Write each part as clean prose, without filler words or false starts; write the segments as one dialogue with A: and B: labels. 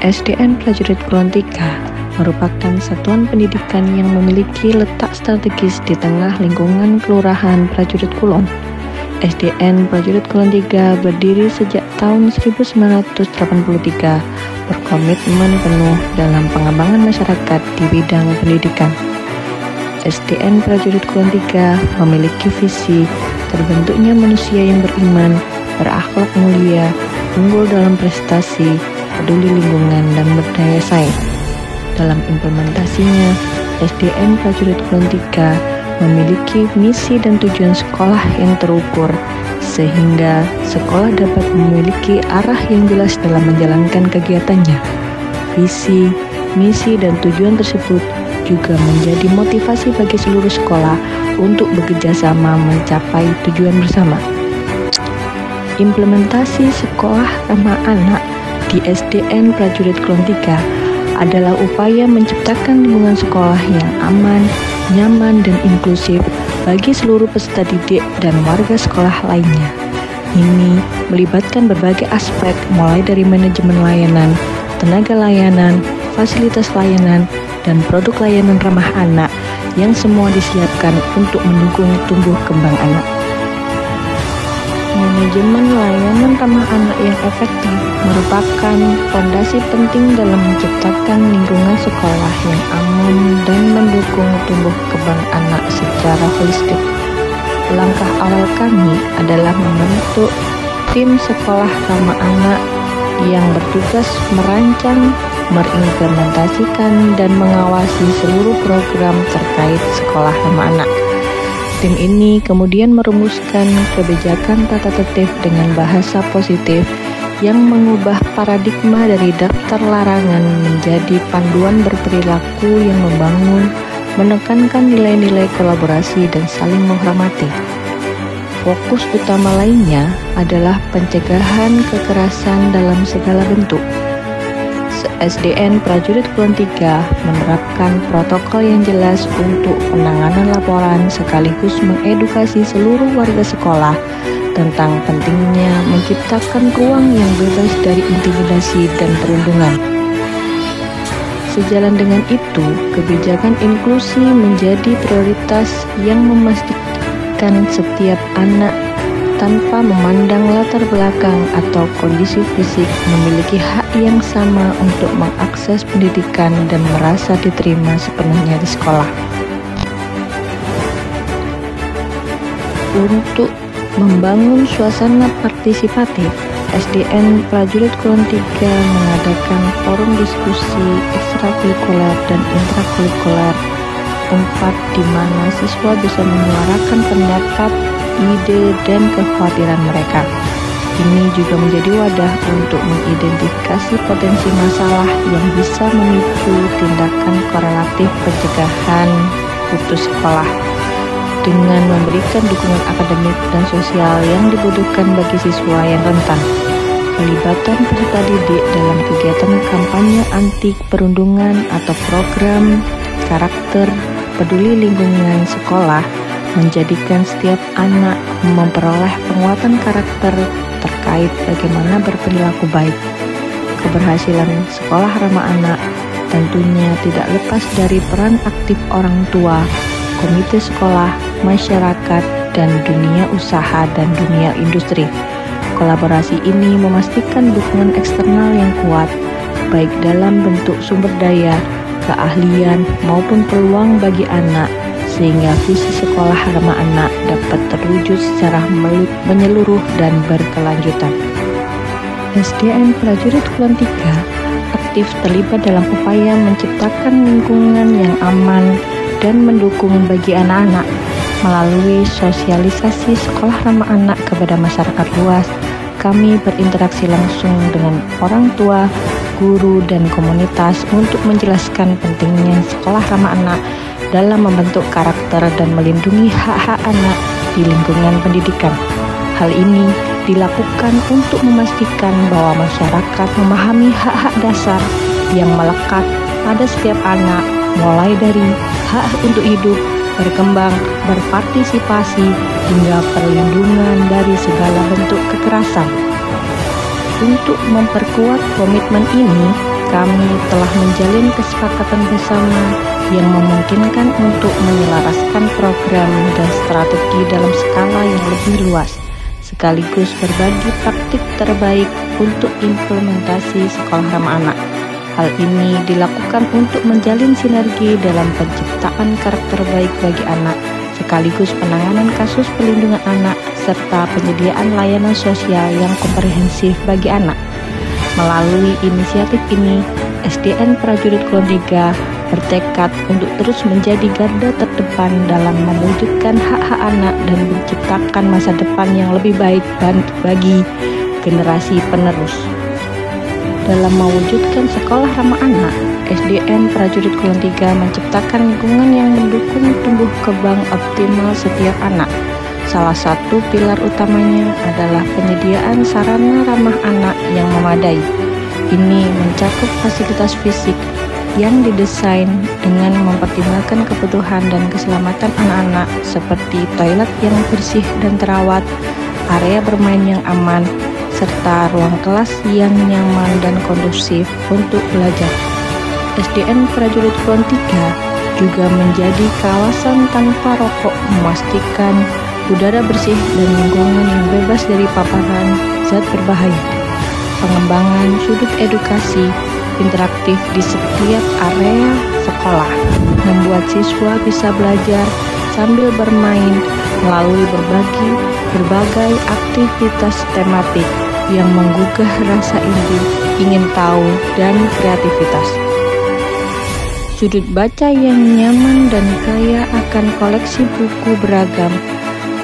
A: SDN Prajurit Kulon Tiga merupakan satuan pendidikan yang memiliki letak strategis di tengah lingkungan Kelurahan Prajurit Kulon. SDN Prajurit Kulon Tiga berdiri sejak tahun 1983, berkomitmen penuh dalam pengembangan masyarakat di bidang pendidikan. SDN Prajurit Kulon Tiga memiliki visi terbentuknya manusia yang beriman, berakhlak mulia, unggul dalam prestasi, peduli lingkungan, dan berdaya saing. Dalam implementasinya, SDN Prajurit Kulon Tiga memiliki misi dan tujuan sekolah yang terukur, sehingga sekolah dapat memiliki arah yang jelas dalam menjalankan kegiatannya. Visi, misi, dan tujuan tersebut juga menjadi motivasi bagi seluruh sekolah untuk bekerja sama mencapai tujuan bersama. Implementasi sekolah ramah anak di SDN Prajurit Kulon Tiga adalah upaya menciptakan lingkungan sekolah yang aman, nyaman, dan inklusif bagi seluruh peserta didik dan warga sekolah lainnya. Ini melibatkan berbagai aspek mulai dari manajemen layanan, tenaga layanan, fasilitas layanan, dan produk layanan ramah anak yang semua disiapkan untuk mendukung tumbuh kembang anak. Manajemen layanan ramah anak yang efektif merupakan fondasi penting dalam menciptakan lingkungan sekolah yang aman dan mendukung tumbuh kembang anak secara holistik. Langkah awal kami adalah membentuk tim sekolah ramah anak yang bertugas merancang, mengimplementasikan, dan mengawasi seluruh program terkait sekolah ramah anak. Tim ini kemudian merumuskan kebijakan tata tertib dengan bahasa positif yang mengubah paradigma dari daftar larangan menjadi panduan berperilaku yang membangun, menekankan nilai-nilai kolaborasi dan saling menghormati. Fokus utama lainnya adalah pencegahan kekerasan dalam segala bentuk. SDN Prajurit Kulon Tiga menerapkan protokol yang jelas untuk penanganan laporan sekaligus mengedukasi seluruh warga sekolah tentang pentingnya menciptakan ruang yang bebas dari intimidasi dan perundungan. Sejalan dengan itu, kebijakan inklusi menjadi prioritas yang memastikan setiap anak tanpa memandang latar belakang atau kondisi fisik memiliki hak yang sama untuk mengakses pendidikan dan merasa diterima sepenuhnya di sekolah. Untuk membangun suasana partisipatif, SDN Prajurit Kulon Tiga mengadakan forum diskusi ekstrakurikuler dan intrakurikuler, tempat di mana siswa bisa menyuarakan pendapat, ide, dan kekhawatiran mereka. Ini juga menjadi wadah untuk mengidentifikasi potensi masalah yang bisa memicu tindakan korelatif pencegahan putus sekolah dengan memberikan dukungan akademik dan sosial yang dibutuhkan bagi siswa yang rentan. Pelibatan peserta didik dalam kegiatan kampanye anti perundungan atau program karakter peduli lingkungan sekolah menjadikan setiap anak memperoleh penguatan karakter terkait bagaimana berperilaku baik. Keberhasilan sekolah ramah anak tentunya tidak lepas dari peran aktif orang tua, komite sekolah, masyarakat, dan dunia usaha dan dunia industri. Kolaborasi ini memastikan dukungan eksternal yang kuat, baik dalam bentuk sumber daya, keahlian, maupun peluang bagi anak, sehingga visi sekolah ramah anak dapat terwujud secara menyeluruh dan berkelanjutan. SDN Prajurit Kulon Tiga aktif terlibat dalam upaya menciptakan lingkungan yang aman dan mendukung bagi anak-anak melalui sosialisasi sekolah ramah anak kepada masyarakat luas. Kami berinteraksi langsung dengan orang tua, guru, dan komunitas untuk menjelaskan pentingnya sekolah ramah anak dalam membentuk karakter dan melindungi hak-hak anak di lingkungan pendidikan. Hal ini dilakukan untuk memastikan bahwa masyarakat memahami hak-hak dasar yang melekat pada setiap anak, mulai dari hak untuk hidup, berkembang, berpartisipasi, hingga perlindungan dari segala bentuk kekerasan. Untuk memperkuat komitmen ini, kami telah menjalin kesepakatan bersama yang memungkinkan untuk menyelaraskan program dan strategi dalam skala yang lebih luas, sekaligus berbagi praktik terbaik untuk implementasi sekolah ramah anak. Hal ini dilakukan untuk menjalin sinergi dalam penciptaan karakter baik bagi anak, sekaligus penanganan kasus perlindungan anak, serta penyediaan layanan sosial yang komprehensif bagi anak. Melalui inisiatif ini, SDN Prajurit Kulon 3 bertekad untuk terus menjadi garda terdepan dalam mewujudkan hak-hak anak dan menciptakan masa depan yang lebih baik bagi generasi penerus. Dalam mewujudkan sekolah ramah anak, SDN Prajurit Kulon 3 menciptakan lingkungan yang mendukung tumbuh kembang optimal setiap anak. Salah satu pilar utamanya adalah penyediaan sarana ramah anak yang memadai. Ini mencakup fasilitas fisik yang didesain dengan mempertimbangkan kebutuhan dan keselamatan anak-anak seperti toilet yang bersih dan terawat, area bermain yang aman, serta ruang kelas yang nyaman dan kondusif untuk belajar. SDN Prajurit Kulon 3 juga menjadi kawasan tanpa rokok, memastikan udara bersih dan lingkungan yang bebas dari paparan zat berbahaya. Pengembangan sudut edukasi interaktif di setiap area sekolah membuat siswa bisa belajar sambil bermain melalui berbagai aktivitas tematik yang menggugah rasa ingin tahu dan kreativitas. Sudut baca yang nyaman dan kaya akan koleksi buku beragam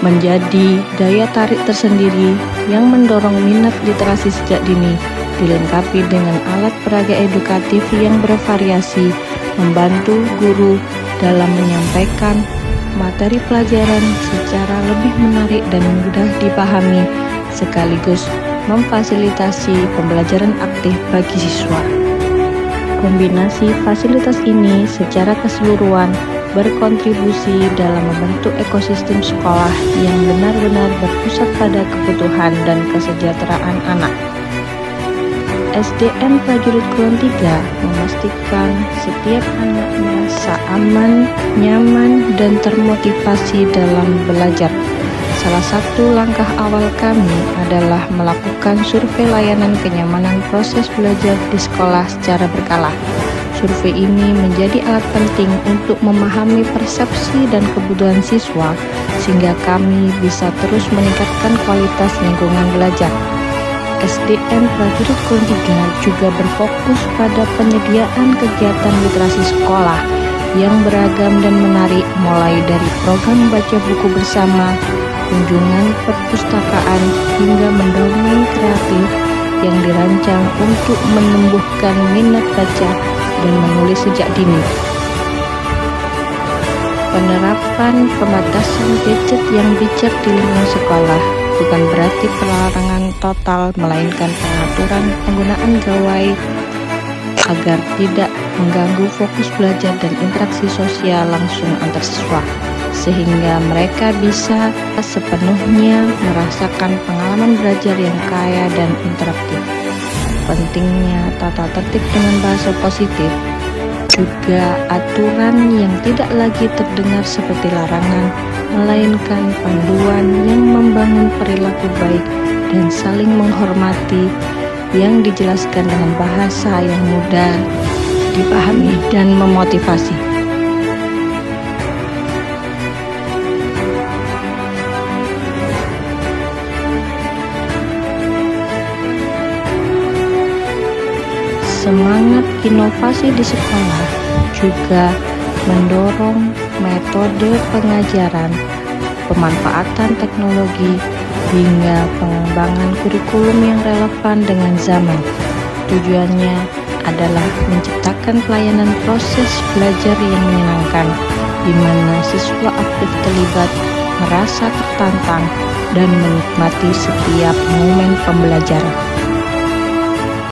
A: menjadi daya tarik tersendiri yang mendorong minat literasi sejak dini, dilengkapi dengan alat peraga edukatif yang bervariasi, membantu guru dalam menyampaikan materi pelajaran secara lebih menarik dan mudah dipahami, sekaligus memfasilitasi pembelajaran aktif bagi siswa. Kombinasi fasilitas ini secara keseluruhan berkontribusi dalam membentuk ekosistem sekolah yang benar-benar berpusat pada kebutuhan dan kesejahteraan anak. SDN Prajurit Kulon 3 memastikan setiap anak merasa aman, nyaman, dan termotivasi dalam belajar. Salah satu langkah awal kami adalah melakukan survei layanan kenyamanan proses belajar di sekolah secara berkala. Survei ini menjadi alat penting untuk memahami persepsi dan kebutuhan siswa, sehingga kami bisa terus meningkatkan kualitas lingkungan belajar. SDN Prajurit Kulon 3 juga berfokus pada penyediaan kegiatan literasi sekolah yang beragam dan menarik, mulai dari program baca buku bersama, kunjungan perpustakaan, hingga mendongeng kreatif yang dirancang untuk menumbuhkan minat baca dan menulis sejak dini. Penerapan pembatasan gadget yang bijak di lingkungan sekolah bukan berarti pelarangan total, melainkan pengaturan penggunaan gawai agar tidak mengganggu fokus belajar dan interaksi sosial langsung antar siswa, sehingga mereka bisa sepenuhnya merasakan pengalaman belajar yang kaya dan interaktif. Pentingnya tata tertib dengan bahasa positif, juga aturan yang tidak lagi terdengar seperti larangan, melainkan panduan yang membangun perilaku baik dan saling menghormati, yang dijelaskan dengan bahasa yang mudah dipahami dan memotivasi. Semangat inovasi di sekolah juga mendorong metode pengajaran, pemanfaatan teknologi, hingga pengembangan kurikulum yang relevan dengan zaman. Tujuannya adalah menciptakan pelayanan proses belajar yang menyenangkan, di mana siswa aktif terlibat, merasa tertantang, dan menikmati setiap momen pembelajaran.